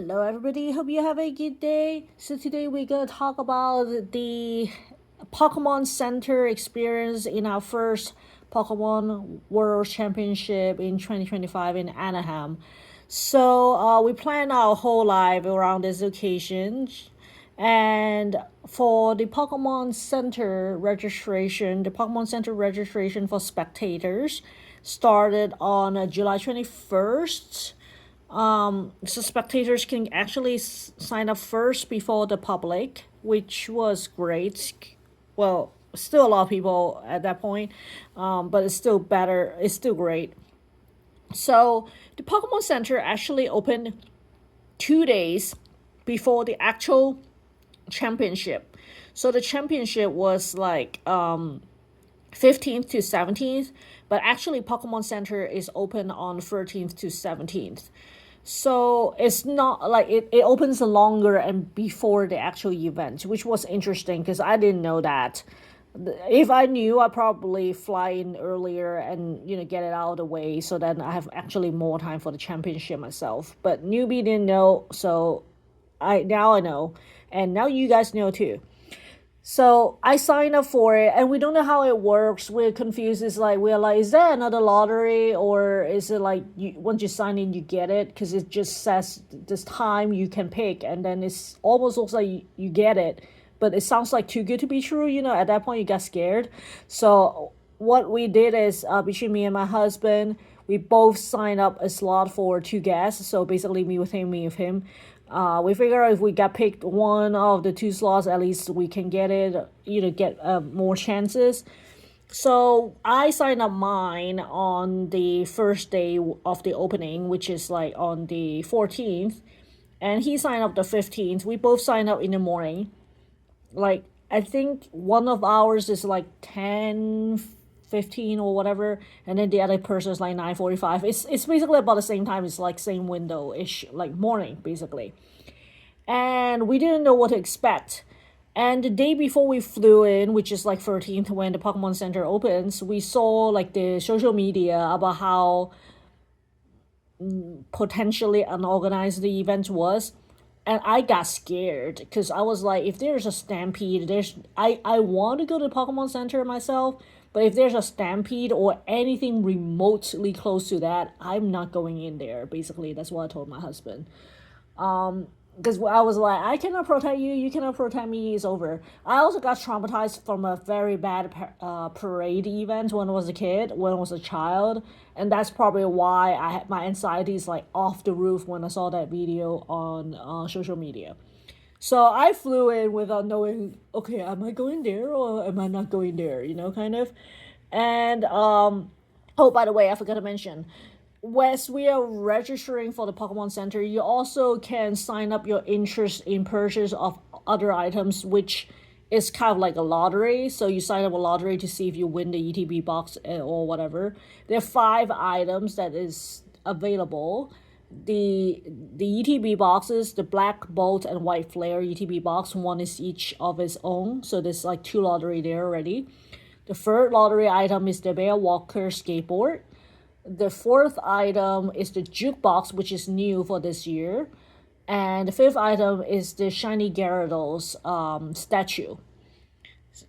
Hello, everybody. Hope you have a good day. So, today we're going to talk about the Pokemon Center experience in our first Pokemon World Championship in 2025 in Anaheim. So, we plan our whole life around this occasion. And for the Pokemon Center registration for spectators started on July 21st. So spectators can actually sign up first before the public, which was great. Well, still a lot of people at that point, but it's still better. It's still great. So the Pokemon Center actually opened 2 days before the actual championship. So the championship was like 15th to 17th, but actually Pokemon Center is open on 13th to 17th. So it's not like it opens longer and before the actual event, which was interesting because I didn't know that. If I knew, I'd probably fly in earlier and get it out of the way so then I have actually more time for the championship myself. But newbie didn't know, so I know, and now you guys know too. So I signed up for it, and we don't know how it works. We're confused. We're like, is that another lottery, or is it like once you sign in, you get it? Because it just says this time you can pick, and then it's almost looks like you get it, but it sounds like too good to be true. At that point, you got scared. So what we did is between me and my husband, we both signed up a slot for two guests. So basically, me with him. We figure if we got picked one of the two slots, at least we can get it, get more chances. So I signed up mine on the first day of the opening, which is like on the 14th, and he signed up the 15th. We both signed up in the morning. Like, I think one of ours is like 10:15 or whatever, and then the other person is like 9:45. It's basically about the same time. It's like same window ish, like morning basically. And we didn't know what to expect. And the day before we flew in, which is like 13th when the Pokemon Center opens, we saw like the social media about how potentially unorganized the event was. And I got scared because I was like, if there's a stampede, I want to go to the Pokemon Center myself, but if there's a stampede or anything remotely close to that, I'm not going in there. Basically, that's what I told my husband. Because I was like, I cannot protect you, you cannot protect me, it's over. I also got traumatized from a very bad parade event when I was a kid, when I was a child, and that's probably why I had my anxiety is like off the roof when I saw that video on social media. So I flew in without knowing, okay, am I going there or am I not going there, kind of. And oh, by the way, I forgot to mention, as we are registering for the Pokemon Center, you also can sign up your interest in purchase of other items, which is kind of like a lottery. So you sign up a lottery to see if you win the ETB box or whatever. There are 5 items that is available. The ETB boxes, the Black Bolt and White Flare ETB box, one is each of its own. So there's like 2 lottery there already. The third lottery item is the Bear Walker skateboard. The fourth item is the jukebox, which is new for this year. And the fifth item is the shiny Gyarados statue.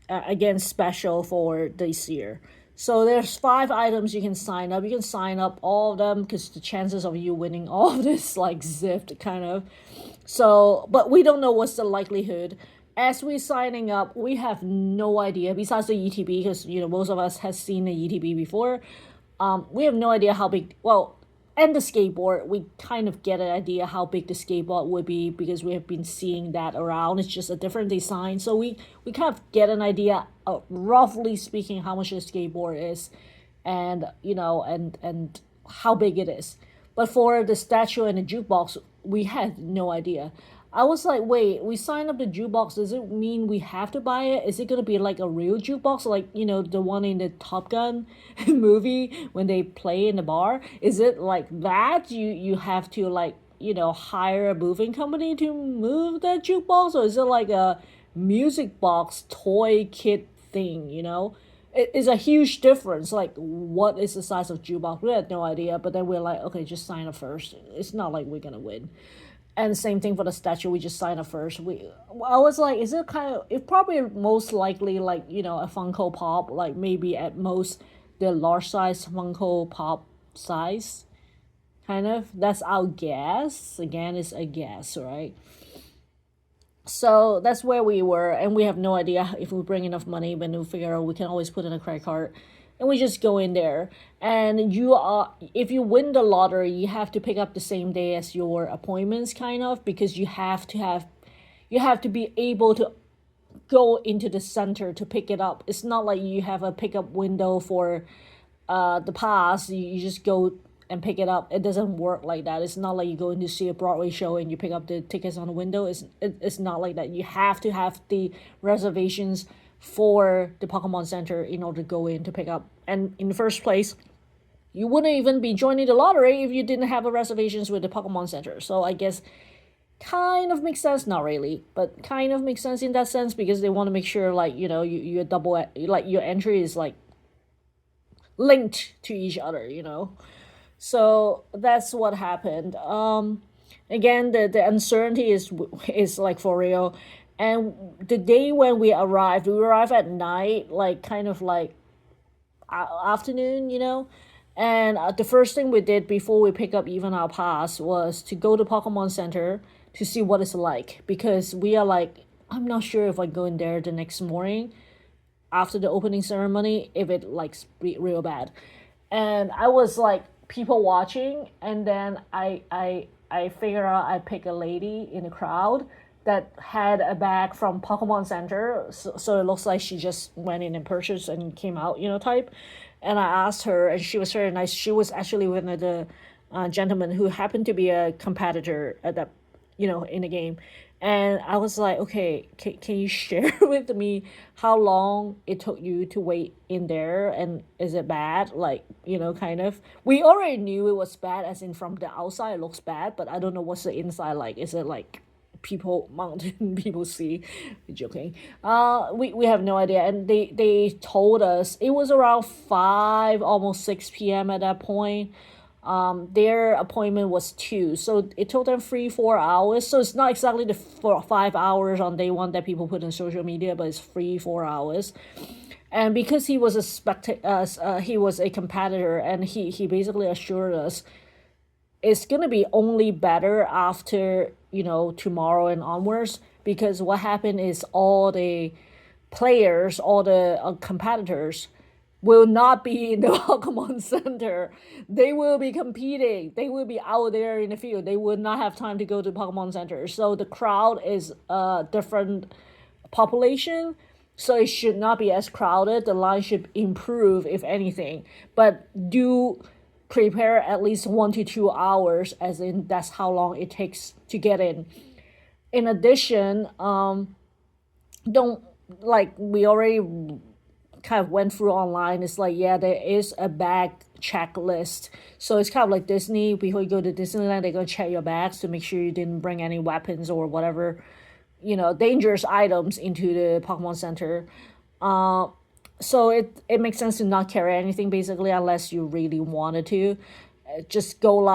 Again, special for this year. So there's 5 items you can sign up. You can sign up all of them because the chances of you winning all of this like zipped kind of. So, but we don't know what's the likelihood. As we're signing up, we have no idea. Besides the ETB, because most of us has seen the ETB before. We have no idea how big. Well, and the skateboard, we kind of get an idea how big the skateboard would be because we have been seeing that around. It's just a different design, so we kind of get an idea, roughly speaking, how much the skateboard is, and and how big it is. But for the statue and the jukebox, we had no idea. I was like, wait, we signed up the jukebox. Does it mean we have to buy it? Is it gonna be like a real jukebox, like the one in the Top Gun movie when they play in the bar? Is it like that? You have to like hire a moving company to move that jukebox, or is it like a music box toy kit thing? It is a huge difference. Like, what is the size of jukebox? We had no idea, but then we're like, okay, just sign up first. It's not like we're gonna win. And same thing for the statue. We just sign up first. I was like, is it kind of? It probably most likely like a Funko Pop, like maybe at most the large size Funko Pop size, kind of. That's our guess. Again, it's a guess, right? So that's where we were, and we have no idea if we bring enough money. But we figure out we can always put in a credit card, and we just go in there. And if you win the lottery, you have to pick up the same day as your appointments, kind of, because you have to be able to go into the center to pick it up. It's not like you have a pickup window for the pass. You just go and pick it up. It doesn't work like that. It's not like you go in to see a Broadway show and you pick up the tickets on the window. It's not like that. You have to have the reservations for the Pokemon Center in order to go in to pick up. And in the first place, you wouldn't even be joining the lottery if you didn't have a reservations with the Pokemon Center. So I guess kind of makes sense, not really, but kind of makes sense in that sense, because they want to make sure like you double, like your entry is like linked to each other. So that's what happened. Again, the uncertainty is like for real. And the day when we arrived at night, like kind of like afternoon, And the first thing we did before we pick up even our pass was to go to Pokemon Center to see what it's like, because we are like, I'm not sure if I go in there the next morning after the opening ceremony if it like real bad. And I was like people watching, and then I figure out I pick a lady in the crowd that had a bag from Pokemon Center, so it looks like she just went in and purchased and came out, type. And I asked her, and she was very nice. She was actually with the gentleman who happened to be a competitor at that, in the game. And I was like, okay, can you share with me how long it took you to wait in there? And is it bad? Like, kind of. We already knew it was bad, as in from the outside it looks bad, but I don't know what's the inside like. Is it like mountain people see? Joking. We have no idea. And they told us it was around 5, almost 6 p.m. at that point. Their appointment was 2, so it took them 3-4 hours. So it's not exactly the 5 hours on day one that people put in social media, but it's 3-4 hours. And because he was he was a competitor, and he basically assured us it's gonna be only better after tomorrow and onwards, because what happened is all the players, all the competitors will not be in the Pokemon Center. They will be competing. They will be out there in the field. They will not have time to go to Pokemon Center. So the crowd is a different population. So it should not be as crowded. The line should improve, if anything. But do prepare at least 1 to 2 hours, as in that's how long it takes to get in. In addition, don't, like, we already kind of went through online. It's like, yeah, there is a bag checklist. So it's kind of like Disney. Before you go to Disneyland, they're going to check your bags to make sure you didn't bring any weapons or whatever, dangerous items into the Pokemon Center. So it makes sense to not carry anything, basically, unless you really wanted to. Just go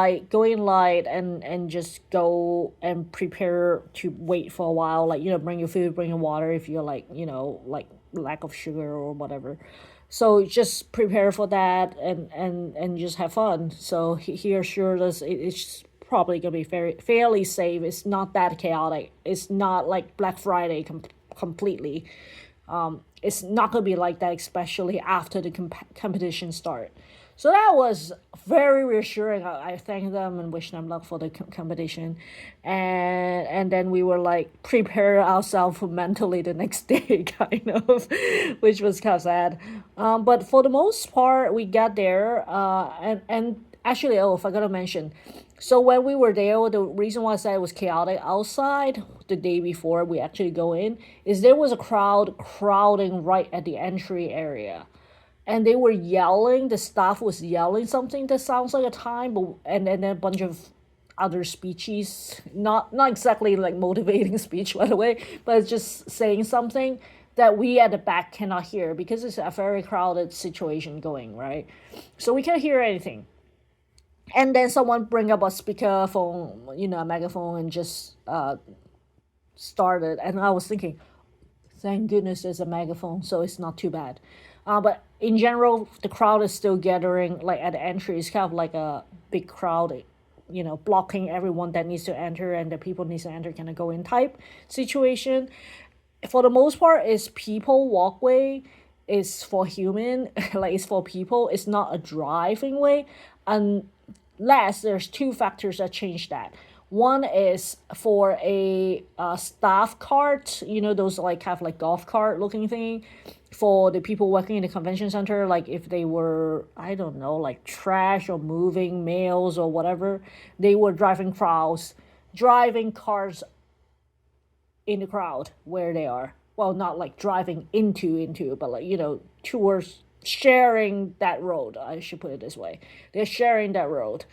in light, and just go and prepare to wait for a while. Like, bring your food, bring your water if you're like, like lack of sugar or whatever. So just prepare for that, and just have fun. So he assured us it's probably gonna be fairly safe. It's not that chaotic. It's not like Black Friday completely. It's not gonna be like that, especially after the competition start. So that was very reassuring. I thank them and wish them luck for the competition. And then we were like prepare ourselves mentally the next day, kind of, which was kind of sad. But for the most part, we got there. And actually, I forgot to mention. So when we were there, the reason why I said it was chaotic outside the day before we actually go in is there was a crowding right at the entry area. And they were yelling, the staff was yelling something that sounds like a time, but and then a bunch of other speeches, not exactly like motivating speech, by the way, but it's just saying something that we at the back cannot hear, because it's a very crowded situation going, right? So we can't hear anything. and then someone bring up a speakerphone, a megaphone, and just started. And I was thinking, thank goodness there's a megaphone, so it's not too bad. But in general, the crowd is still gathering. Like at the entry, it's kind of like a big crowd, blocking everyone that needs to enter, and the people needs to enter kind of go in type situation. For the most part, it's people walkway. Is for human, like it's for people. It's not a driving way, unless there's two factors that change that. One is for a staff cart, those like kind of like golf cart looking thing, for the people working in the convention center. Like if they were, I don't know, like trash or moving mails or whatever, they were driving cars in the crowd where they are. Well, not like driving into, but like, towards sharing that road. I should put it this way. They're sharing that road.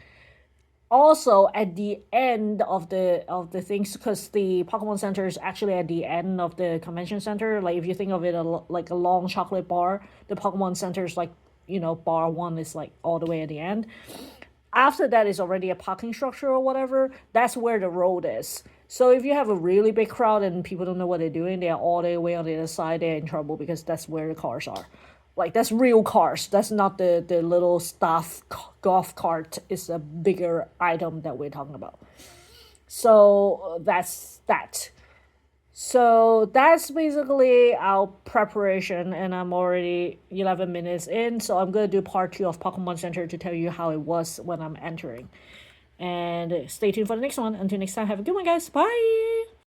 Also, at the end of the things, because the Pokemon Center is actually at the end of the convention center. Like if you think of it like a long chocolate bar, the Pokemon Center is like, bar one is like all the way at the end. After that is already a parking structure or whatever. That's where the road is. So if you have a really big crowd and people don't know what they're doing, they're all the way on the other side, they're in trouble because that's where the cars are. Like that's real cars. That's not the little staff golf cart. It's a bigger item that we're talking about. So that's that. So that's basically our preparation, and I'm already 11 minutes in, so I'm going to do part 2 of Pokemon Center to tell you how it was when I'm entering. And stay tuned for the next one. Until next time, have a good one, guys. Bye!